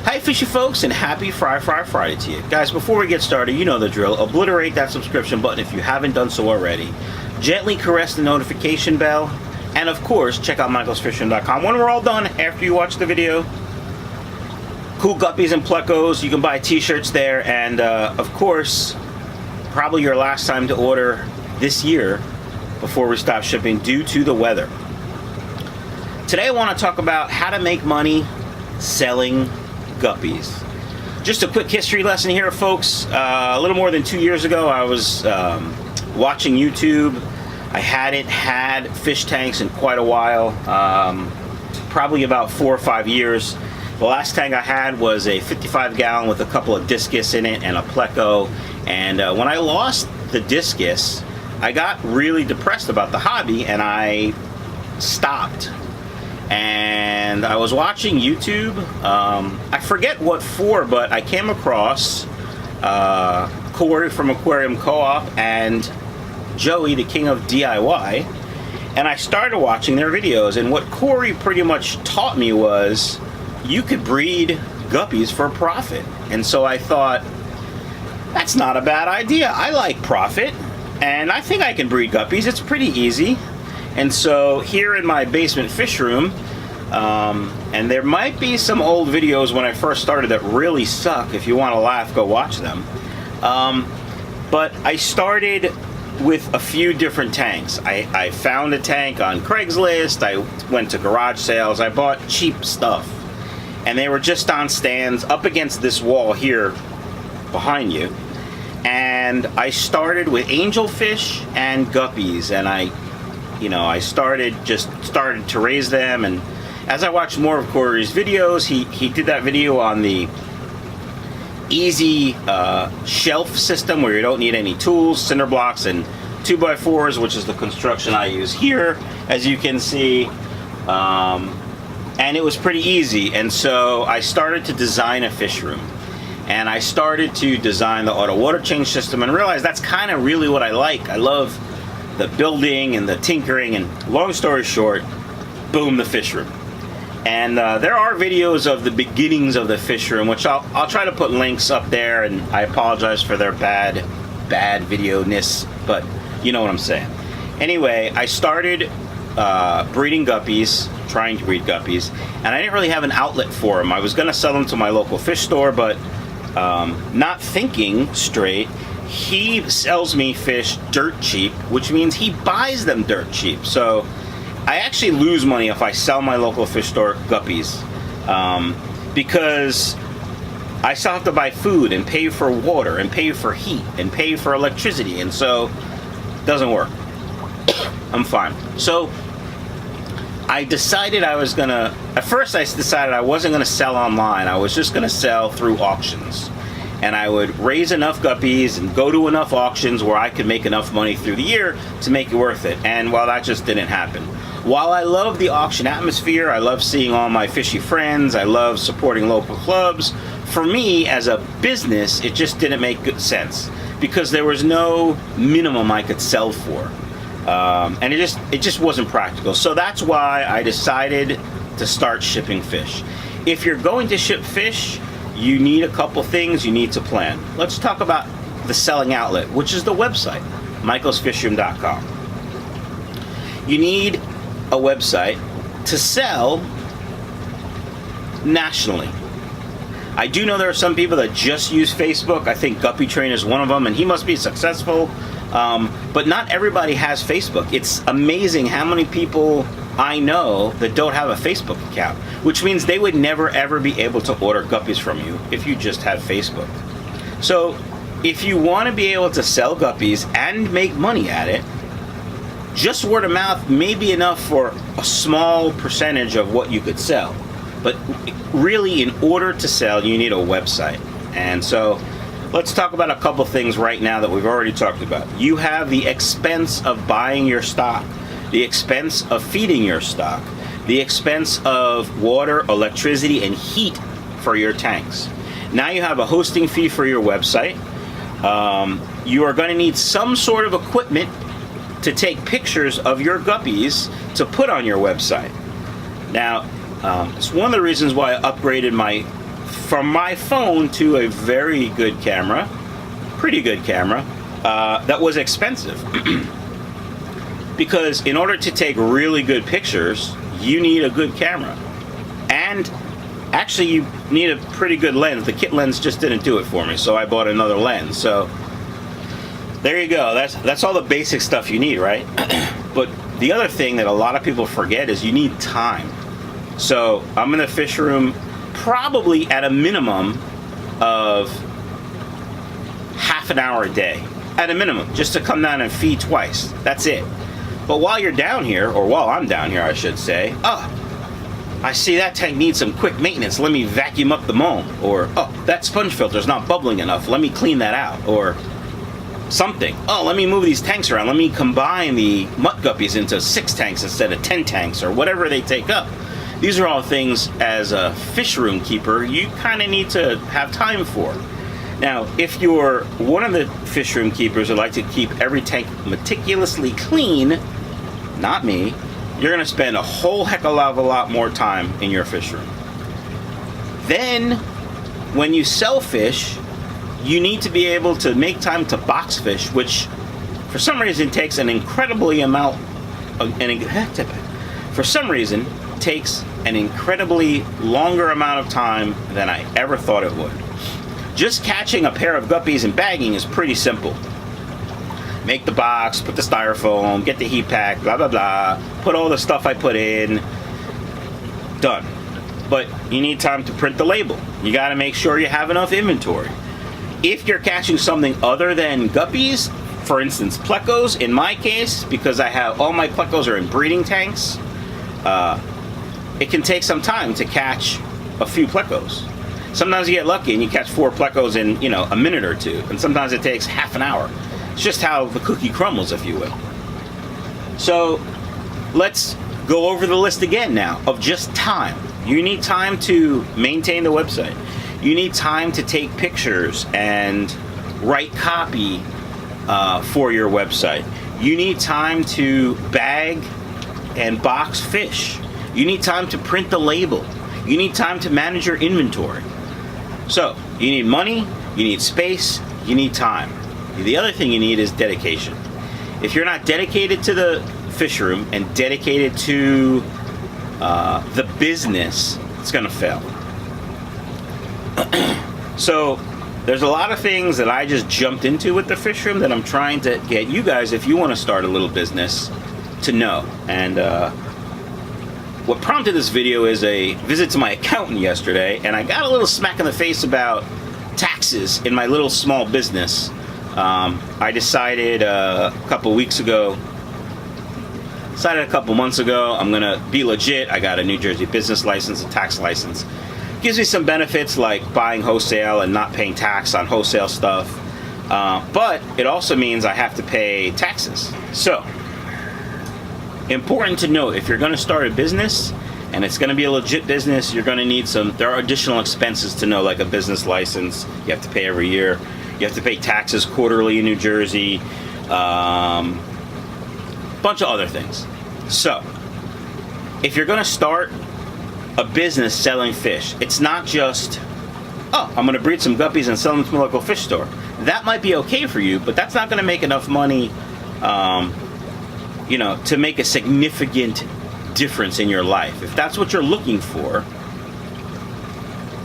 Hi fishy folks, and happy Friday to you. Guys, before we get started, you know the drill. Obliterate that subscription button if you haven't done so already. Gently caress the notification bell. And of course, check out michaelsfishroom.com. When we're all done, after you watch the video, cool guppies and plecos. You can buy t-shirts there. And of course, probably your last time to order this year before we stop shipping due to the weather. Today I want to talk about how to make money selling guppies. Just a quick history lesson here, folks. A little more than 2 years ago, I was watching YouTube. I hadn't had fish tanks in quite a while, probably about 4 or 5 years. The last tank I had was a 55-gallon with a couple of discus in it and a pleco. And when I lost the discus, I got really depressed about the hobby and I stopped. And I was watching YouTube. I forget what for, but I came across Corey from Aquarium Co-op and Joey, the king of DIY, and I started watching their videos. And what Corey pretty much taught me was you could breed guppies for profit. And so I thought, that's not a bad idea. I like profit, and I think I can breed guppies. It's pretty easy. And so here in my basement fish room, and there might be some old videos when I first started that really suck. If you want to laugh, go watch them. But I started with a few different tanks. I found a tank on Craigslist. I went to garage sales. I bought cheap stuff. And they were just on stands up against this wall here behind you. And I started with angelfish and guppies, and I started to raise them. And as I watched more of Corey's videos, he did that video on the easy shelf system where you don't need any tools, cinder blocks and 2x4s, which is the construction I use here, as you can see. And it was pretty easy. And so I started to design a fish room. And I started to design the auto water change system and realized that's kind of really what I like. I love the building and the tinkering, and long story short, boom, the fish room. And there are videos of the beginnings of the fish room, which I'll try to put links up there, and I apologize for their bad video-ness, but you know what I'm saying. Anyway, I started breeding guppies, trying to breed guppies, and I didn't really have an outlet for them. I was going to sell them to my local fish store, but not thinking straight. He sells me fish dirt cheap, which means he buys them dirt cheap. So I actually lose money if I sell my local fish store guppies, because I still have to buy food and pay for water and pay for heat and pay for electricity, and so it doesn't work. I'm fine. So I decided at first I decided I wasn't gonna sell online. I was just gonna sell through auctions. And I would raise enough guppies and go to enough auctions where I could make enough money through the year to make it worth it. And well, that just didn't happen. While I love the auction atmosphere, I love seeing all my fishy friends, I love supporting local clubs, for me as a business, it just didn't make good sense because there was no minimum I could sell for. And it just wasn't practical. So that's why I decided to start shipping fish. If you're going to ship fish, you need a couple things you need to plan. Let's talk about the selling outlet, which is the website, michaelsfishroom.com. You need a website to sell nationally. I do know there are some people that just use Facebook. I think Guppy Train is one of them, and he must be successful. But not everybody has Facebook. It's amazing how many people I know that don't have a Facebook account, which means they would never ever be able to order guppies from you if you just have Facebook. So if you want to be able to sell guppies and make money at it, just word of mouth may be enough for a small percentage of what you could sell. But really, in order to sell, you need a website. And so let's talk about a couple things right now that we've already talked about. You have the expense of buying your stock, the expense of feeding your stock, the expense of water, electricity, and heat for your tanks. Now you have a hosting fee for your website. You are going to need some sort of equipment to take pictures of your guppies to put on your website. Now, it's one of the reasons why I upgraded my from my phone to a very good camera, pretty good camera, that was expensive. Because in order to take really good pictures, you need a good camera. And actually, you need a pretty good lens. The kit lens just didn't do it for me, so I bought another lens. So there you go. That's all the basic stuff you need, right? But the other thing that a lot of people forget is you need time. So I'm in the fish room probably at a minimum of half an hour a day. At a minimum, just to come down and feed twice. That's it. But while you're down here, or while I'm down here, I should say, I see that tank needs some quick maintenance. Let me vacuum up the moam. Or, that sponge filter's not bubbling enough. Let me clean that out. Or something. Let me move these tanks around. Let me combine the mutt guppies into 6 tanks instead of 10 tanks, or whatever they take up. These are all things, as a fish room keeper, you kind of need to have time for. Now, if you're one of the fish room keepers who like to keep every tank meticulously clean, not me, you're going to spend a whole heck of a lot more time in your fish room. Then, when you sell fish, you need to be able to make time to box fish, which for some reason takes an incredibly longer amount of time than I ever thought it would. Just catching a pair of guppies and bagging is pretty simple. Make the box, put the styrofoam, get the heat pack, blah blah blah, put all the stuff I put in, done. But you need time to print the label. You got to make sure you have enough inventory. If you're catching something other than guppies, for instance plecos, in my case, because I have all my plecos are in breeding tanks, it can take some time to catch a few plecos. Sometimes you get lucky and you catch 4 plecos in, a minute or two, and sometimes it takes half an hour. It's just how the cookie crumbles, if you will. So let's go over the list again now of just time. You need time to maintain the website. You need time to take pictures and write copy for your website. You need time to bag and box fish. You need time to print the label. You need time to manage your inventory. So you need money, you need space, you need time. The other thing you need is dedication. If you're not dedicated to the fish room and dedicated to the business, it's going to fail. So there's a lot of things that I just jumped into with the fish room that I'm trying to get you guys, if you want to start a little business, to know. And what prompted this video is a visit to my accountant yesterday, and I got a little smack in the face about taxes in my little small business. I decided a couple months ago, I'm gonna be legit. I got a New Jersey business license, a tax license. Gives me some benefits like buying wholesale and not paying tax on wholesale stuff. But it also means I have to pay taxes. So, important to note, if you're gonna start a business, and it's gonna be a legit business, you're gonna need there are additional expenses to know, like a business license, you have to pay every year. You have to pay taxes quarterly in New Jersey, bunch of other things. So, if you're going to start a business selling fish, it's not just, I'm going to breed some guppies and sell them to my local fish store. That might be okay for you, but that's not going to make enough money, to make a significant difference in your life. If that's what you're looking for,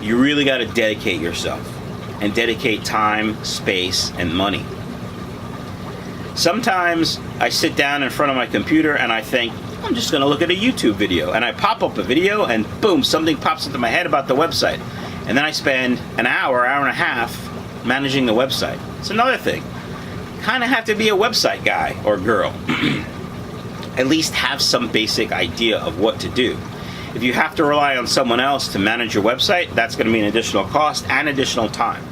you really got to dedicate yourself. And dedicate time, space, and money. Sometimes I sit down in front of my computer and I think, I'm just going to look at a YouTube video. And I pop up a video and boom, something pops into my head about the website. And then I spend an hour and a half managing the website. It's another thing. Kind of have to be a website guy or girl. At least have some basic idea of what to do. If you have to rely on someone else to manage your website, that's going to be an additional cost and additional time.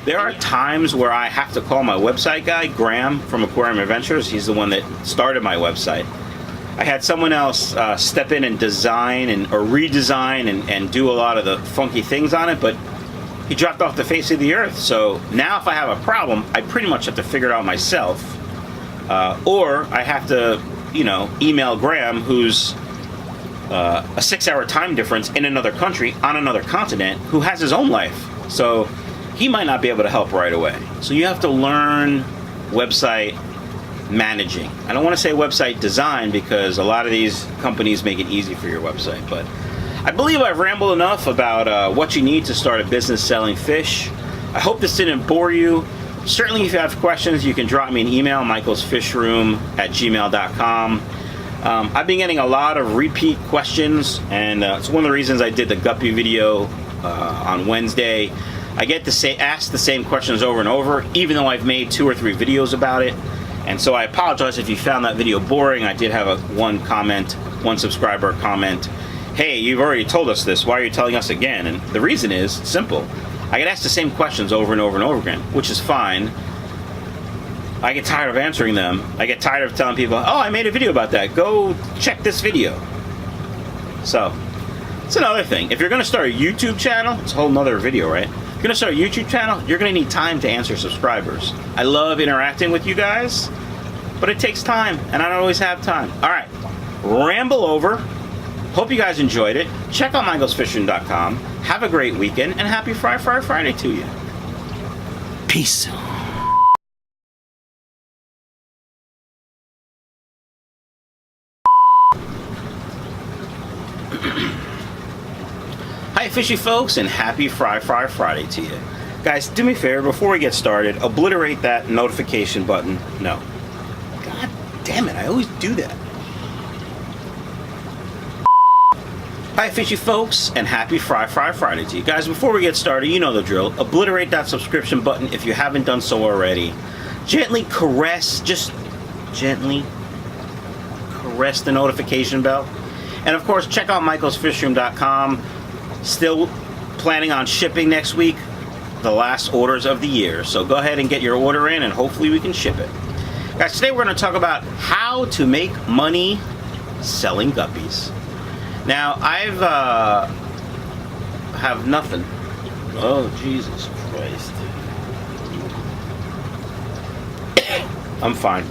There are times where I have to call my website guy, Graham from Aquarium Adventures. He's the one that started my website. I had someone else step in and design or redesign and do a lot of the funky things on it, but he dropped off the face of the earth. So now if I have a problem, I pretty much have to figure it out myself. Or I have to, email Graham, who's a 6-hour time difference in another country on another continent who has his own life. So he might not be able to help right away. So you have to learn website managing. I don't want to say website design because a lot of these companies make it easy for your website, but I believe I've rambled enough about what you need to start a business selling fish. I hope this didn't bore you. Certainly if you have questions, you can drop me an email, michaelsfishroom@gmail.com. I've been getting a lot of repeat questions, and it's one of the reasons I did the Guppy video on Wednesday. I get to ask the same questions over and over, even though I've made 2 or 3 videos about it. And so I apologize if you found that video boring. I did have one subscriber comment, hey, you've already told us this, why are you telling us again? And the reason is simple. I get asked the same questions over and over and over again, which is fine. I get tired of answering them. I get tired of telling people, oh, I made a video about that. Go check this video. So, it's another thing. If you're going to start a YouTube channel, it's a whole nother video, right? If you're going to start a YouTube channel, you're going to need time to answer subscribers. I love interacting with you guys, but it takes time, and I don't always have time. All right, ramble over. Hope you guys enjoyed it. Check out michaelsfishroom.com. Have a great weekend, and happy Fry Friday to you. Peace. Hi fishy folks, and happy Fry Friday to you. Guys, do me a favor, before we get started, obliterate that notification button. No. God damn it, I always do that. Hi fishy folks, and happy Fry Friday to you. Guys, before we get started, you know the drill. Obliterate that subscription button if you haven't done so already. Gently caress, just gently caress the notification bell. And of course, check out michaelsfishroom.com. Still planning on shipping next week, the last orders of the year. So go ahead and get your order in, and hopefully we can ship it. Guys, today we're going to talk about how to make money selling guppies. Now, have nothing. Oh, Jesus Christ. I'm fine.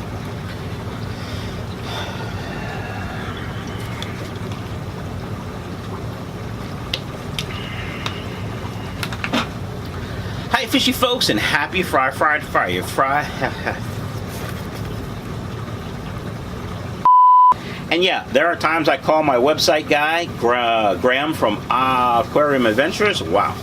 Hi fishy folks, and happy Fry. And yeah, there are times I call my website guy, Graham from Aquarium Adventures. Wow.